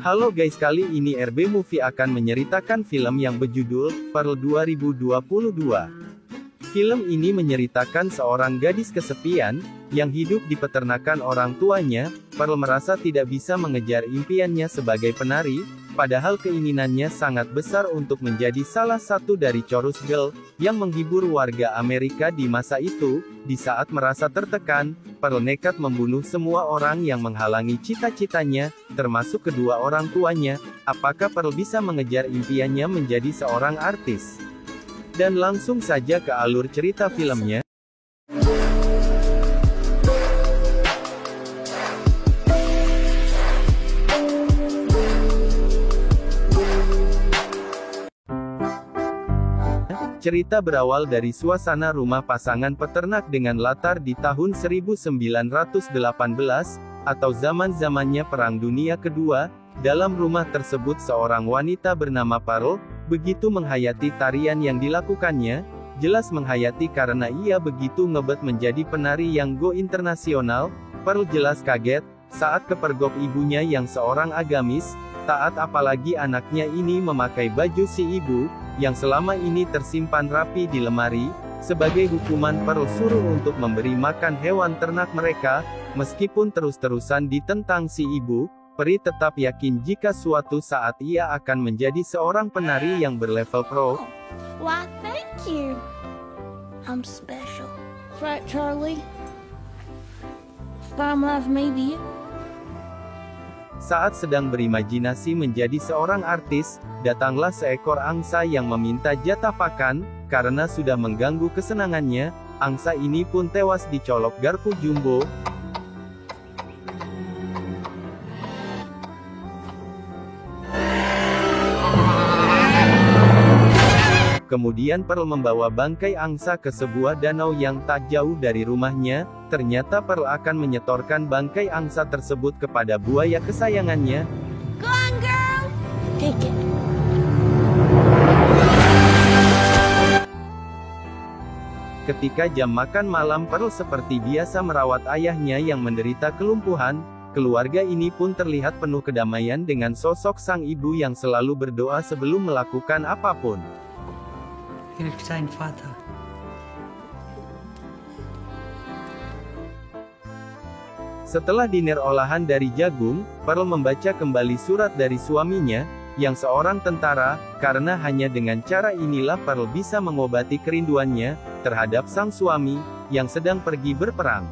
Halo guys, kali ini RB Movie akan menceritakan film yang berjudul Pearl 2022. Film ini menceritakan seorang gadis kesepian, yang hidup di peternakan orang tuanya. Pearl merasa tidak bisa mengejar impiannya sebagai penari, padahal keinginannya sangat besar untuk menjadi salah satu dari chorus girl, yang menghibur warga Amerika di masa itu. Di saat merasa tertekan, Pearl nekat membunuh semua orang yang menghalangi cita-citanya, termasuk kedua orang tuanya. Apakah Pearl bisa mengejar impiannya menjadi seorang artis? Dan langsung saja ke alur cerita filmnya. Cerita berawal dari suasana rumah pasangan peternak dengan latar di tahun 1918, atau zaman-zamannya Perang Dunia Kedua. Dalam rumah tersebut seorang wanita bernama Pearl, begitu menghayati tarian yang dilakukannya. Jelas menghayati karena ia begitu ngebet menjadi penari yang go internasional. Pearl jelas kaget, saat kepergok ibunya yang seorang agamis, taat, apalagi anaknya ini memakai baju si ibu, yang selama ini tersimpan rapi di lemari. Sebagai hukuman Pearl suruh untuk memberi makan hewan ternak mereka. Meskipun terus-terusan ditentang si ibu, peri tetap yakin jika suatu saat ia akan menjadi seorang penari yang berlevel pro. Why, thank you. I'm special. Right, Charlie? Time love me to you. Saat sedang berimajinasi menjadi seorang artis, datanglah seekor angsa yang meminta jatah pakan. Karena sudah mengganggu kesenangannya, angsa ini pun tewas dicolok garpu jumbo. Kemudian Pearl membawa bangkai angsa ke sebuah danau yang tak jauh dari rumahnya. Ternyata Pearl akan menyetorkan bangkai angsa tersebut kepada buaya kesayangannya. Go on, girl. Take it. Ketika jam makan malam, Pearl seperti biasa merawat ayahnya yang menderita kelumpuhan. Keluarga ini pun terlihat penuh kedamaian dengan sosok sang ibu yang selalu berdoa sebelum melakukan apapun. Setelah diner olahan dari jagung, Pearl membaca kembali surat dari suaminya, yang seorang tentara. Karena hanya dengan cara inilah Pearl bisa mengobati kerinduannya terhadap sang suami, yang sedang pergi berperang.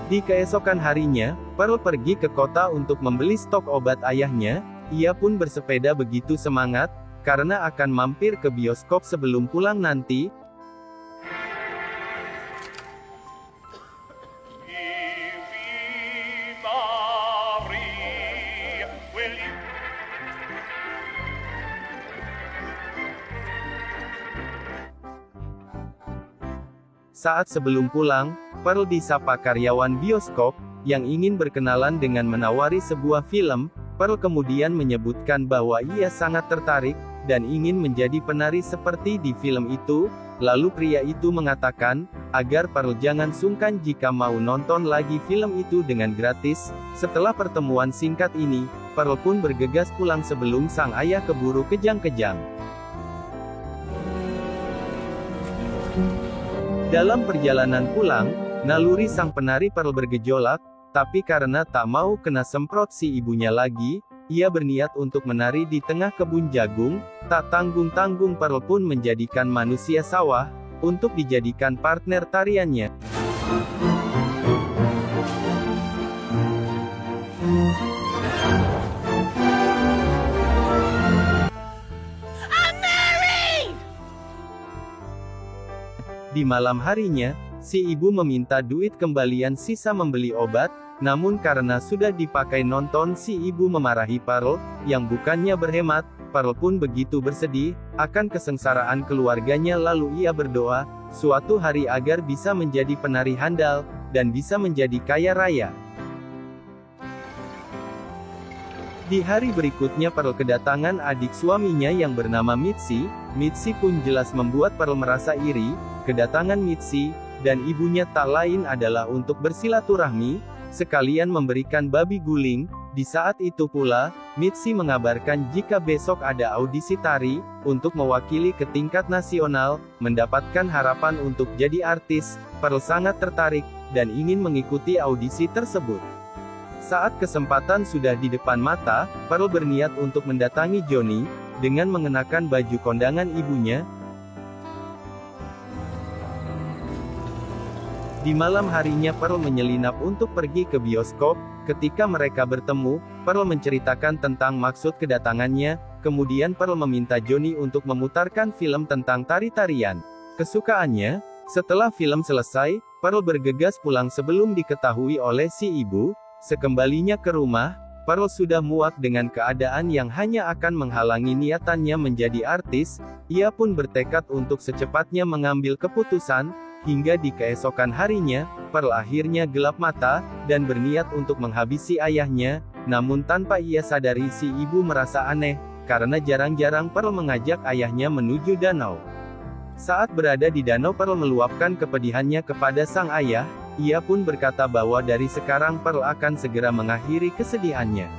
Di keesokan harinya, Pearl pergi ke kota untuk membeli stok obat ayahnya. Ia pun bersepeda begitu semangat, karena akan mampir ke bioskop sebelum pulang nanti. Saat sebelum pulang, Pearl disapa karyawan bioskop, yang ingin berkenalan dengan menawari sebuah film. Pearl kemudian menyebutkan bahwa ia sangat tertarik, dan ingin menjadi penari seperti di film itu. Lalu pria itu mengatakan, agar Pearl jangan sungkan jika mau nonton lagi film itu dengan gratis. Setelah pertemuan singkat ini, Pearl pun bergegas pulang sebelum sang ayah keburu kejang-kejang. Dalam perjalanan pulang, naluri sang penari Pearl bergejolak, tapi karena tak mau kena semprot si ibunya lagi, ia berniat untuk menari di tengah kebun jagung. Tak tanggung-tanggung Pearl pun menjadikan manusia sawah, untuk dijadikan partner tariannya. Di malam harinya, si ibu meminta duit kembalian sisa membeli obat, namun karena sudah dipakai nonton si ibu memarahi Pearl, yang bukannya berhemat. Pearl pun begitu bersedih, akan kesengsaraan keluarganya, lalu ia berdoa, suatu hari agar bisa menjadi penari handal, dan bisa menjadi kaya raya. Di hari berikutnya Pearl kedatangan adik suaminya yang bernama Mitzi. Mitzi pun jelas membuat Pearl merasa iri. Kedatangan Mitzi dan ibunya tak lain adalah untuk bersilaturahmi, sekalian memberikan babi guling. Di saat itu pula, Mitzi mengabarkan jika besok ada audisi tari, untuk mewakili ke tingkat nasional, mendapatkan harapan untuk jadi artis. Pearl sangat tertarik, dan ingin mengikuti audisi tersebut. Saat kesempatan sudah di depan mata, Pearl berniat untuk mendatangi Johnny, dengan mengenakan baju kondangan ibunya. Di malam harinya Pearl menyelinap untuk pergi ke bioskop. Ketika mereka bertemu, Pearl menceritakan tentang maksud kedatangannya, kemudian Pearl meminta Johnny untuk memutarkan film tentang tari-tarian kesukaannya. Setelah film selesai, Pearl bergegas pulang sebelum diketahui oleh si ibu. Sekembalinya ke rumah, Pearl sudah muak dengan keadaan yang hanya akan menghalangi niatannya menjadi artis. Ia pun bertekad untuk secepatnya mengambil keputusan. Hingga di keesokan harinya, Pearl akhirnya gelap mata, dan berniat untuk menghabisi ayahnya. Namun tanpa ia sadari si ibu merasa aneh, karena jarang-jarang Pearl mengajak ayahnya menuju danau. Saat berada di danau, Pearl meluapkan kepedihannya kepada sang ayah. Ia pun berkata bahwa dari sekarang Pearl akan segera mengakhiri kesedihannya.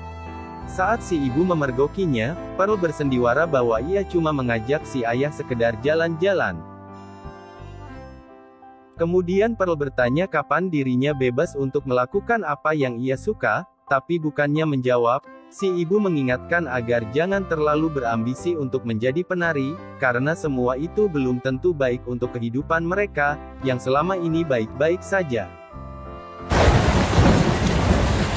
Saat si ibu memergokinya, Pearl bersendiwara bahwa ia cuma mengajak si ayah sekedar jalan-jalan. Kemudian Pearl bertanya kapan dirinya bebas untuk melakukan apa yang ia suka, tapi bukannya menjawab, si ibu mengingatkan agar jangan terlalu berambisi untuk menjadi penari, karena semua itu belum tentu baik untuk kehidupan mereka, yang selama ini baik-baik saja.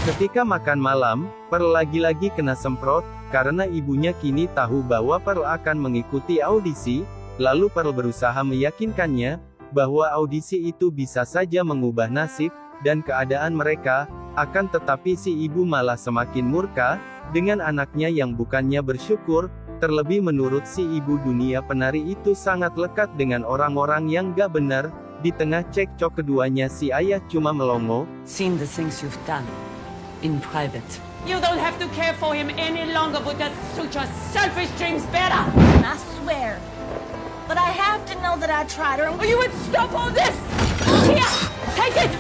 Ketika makan malam, Pearl lagi-lagi kena semprot, karena ibunya kini tahu bahwa Pearl akan mengikuti audisi. Lalu Pearl berusaha meyakinkannya bahwa audisi itu bisa saja mengubah nasib dan keadaan mereka. Akan tetapi si ibu malah semakin murka dengan anaknya yang bukannya bersyukur. Terlebih menurut si ibu, dunia penari itu sangat lekat dengan orang-orang yang gak benar. Di tengah cekcok keduanya, si ayah cuma melongo. Seen the things you've done in private. You don't have to care for him any longer, but just suit your selfish dreams better. I swear. But I have to know that I tried her. Or you would stop all this. Here, take it.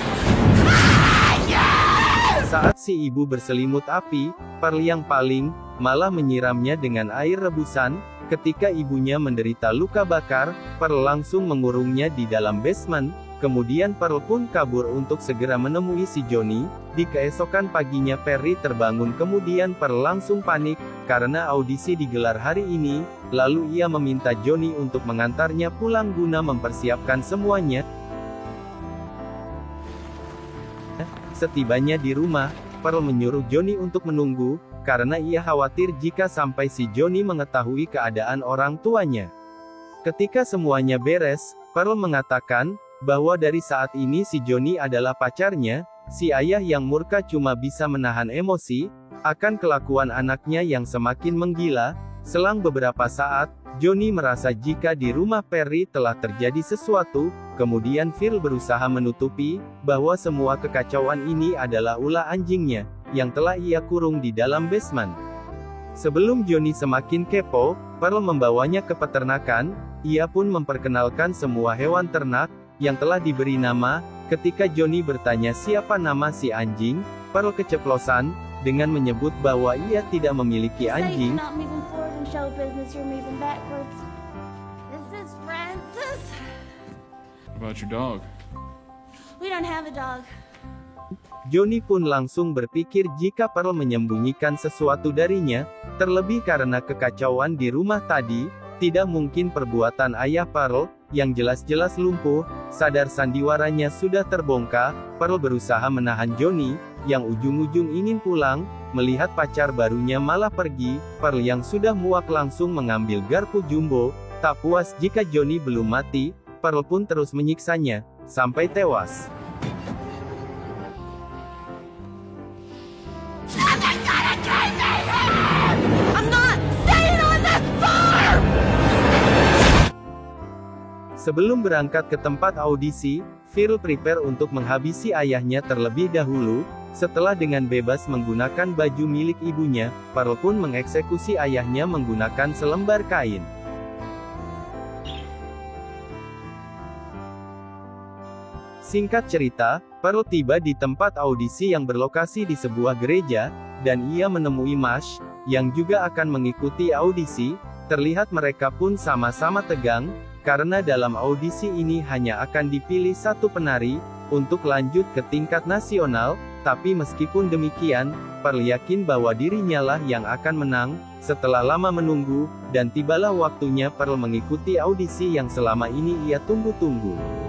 Saat si ibu berselimut api, Pearl yang paling, malah menyiramnya dengan air rebusan. Ketika ibunya menderita luka bakar, Pearl langsung mengurungnya di dalam basement. Kemudian Pearl pun kabur untuk segera menemui si Johnny. Di keesokan paginya Perry terbangun, kemudian Pearl langsung panik, karena audisi digelar hari ini. Lalu ia meminta Johnny untuk mengantarnya pulang guna mempersiapkan semuanya. Setibanya di rumah, Pearl menyuruh Johnny untuk menunggu, karena ia khawatir jika sampai si Johnny mengetahui keadaan orang tuanya. Ketika semuanya beres, Pearl mengatakan bahwa dari saat ini si Johnny adalah pacarnya. Si ayah yang murka cuma bisa menahan emosi akan kelakuan anaknya yang semakin menggila. Selang beberapa saat, Johnny merasa jika di rumah Perry telah terjadi sesuatu. Kemudian Phil berusaha menutupi bahwa semua kekacauan ini adalah ulah anjingnya yang telah ia kurung di dalam basement. Sebelum Johnny semakin kepo, Pearl membawanya ke peternakan. Ia pun memperkenalkan semua hewan ternak yang telah diberi nama. Ketika Johnny bertanya siapa nama si anjing, Pearl keceplosan dengan menyebut bahwa ia tidak memiliki anjing. You're not moving forward in show business, you're moving backwards. This is Francis. What about your dog? We don't have a dog. Johnny pun langsung berpikir jika Pearl menyembunyikan sesuatu darinya, terlebih karena kekacauan di rumah tadi. Tidak mungkin perbuatan ayah Pearl, yang jelas-jelas lumpuh. Sadar sandiwaranya sudah terbongkar, Pearl berusaha menahan Johnny, yang ujung-ujung ingin pulang. Melihat pacar barunya malah pergi, Pearl yang sudah muak langsung mengambil garpu jumbo. Tak puas jika Johnny belum mati, Pearl pun terus menyiksanya, sampai tewas. I'm not staying on this farm! Sebelum berangkat ke tempat audisi, Phil prepare untuk menghabisi ayahnya terlebih dahulu. Setelah dengan bebas menggunakan baju milik ibunya, Pearl pun mengeksekusi ayahnya menggunakan selembar kain. Singkat cerita, Pearl tiba di tempat audisi yang berlokasi di sebuah gereja. dan ia menemui Mash, yang juga akan mengikuti audisi. Terlihat mereka pun sama-sama tegang, karena dalam audisi ini hanya akan dipilih satu penari, untuk lanjut ke tingkat nasional. Tapi meskipun demikian, Pearl yakin bahwa dirinya lah yang akan menang. Setelah lama menunggu, dan tibalah waktunya Pearl mengikuti audisi yang selama ini ia tunggu-tunggu.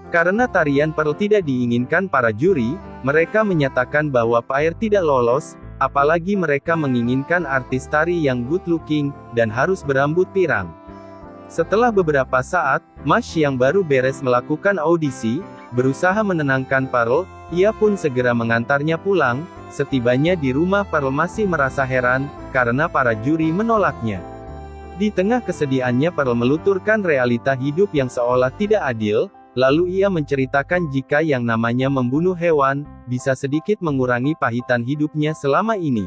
Karena tarian Pearl tidak diinginkan para juri, mereka menyatakan bahwa Pearl tidak lolos, apalagi mereka menginginkan artis tari yang good looking, dan harus berambut pirang. Setelah beberapa saat, Mash yang baru beres melakukan audisi, berusaha menenangkan Pearl, ia pun segera mengantarnya pulang. Setibanya di rumah, Pearl masih merasa heran, karena para juri menolaknya. Di tengah kesedihannya, Pearl meluturkan realita hidup yang seolah tidak adil. Lalu ia menceritakan jika yang namanya membunuh hewan, bisa sedikit mengurangi pahitan hidupnya selama ini.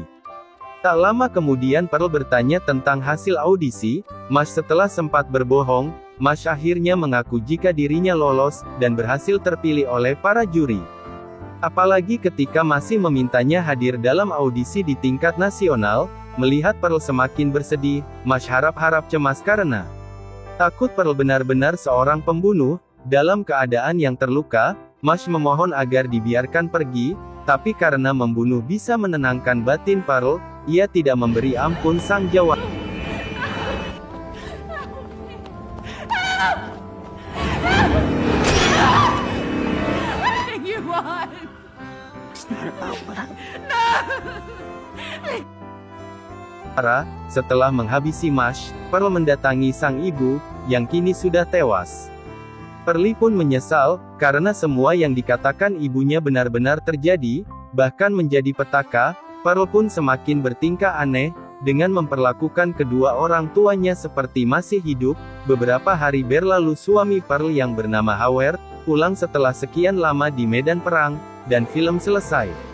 Tak lama kemudian Pearl bertanya tentang hasil audisi. Mash setelah sempat berbohong, Mash akhirnya mengaku jika dirinya lolos, dan berhasil terpilih oleh para juri. Apalagi ketika masih memintanya hadir dalam audisi di tingkat nasional. Melihat Pearl semakin bersedih, Mash harap-harap cemas karena takut Pearl benar-benar seorang pembunuh. Dalam keadaan yang terluka, Mash memohon agar dibiarkan pergi, tapi karena membunuh bisa menenangkan batin Pearl, ia tidak memberi ampun sang jawab. Setelah menghabisi Mash, Pearl mendatangi sang ibu, yang kini sudah tewas. Pearl pun menyesal, karena semua yang dikatakan ibunya benar-benar terjadi, bahkan menjadi petaka. Pearl pun semakin bertingkah aneh, dengan memperlakukan kedua orang tuanya seperti masih hidup. Beberapa hari berlalu suami Pearl yang bernama Howard, pulang setelah sekian lama di medan perang, dan film selesai.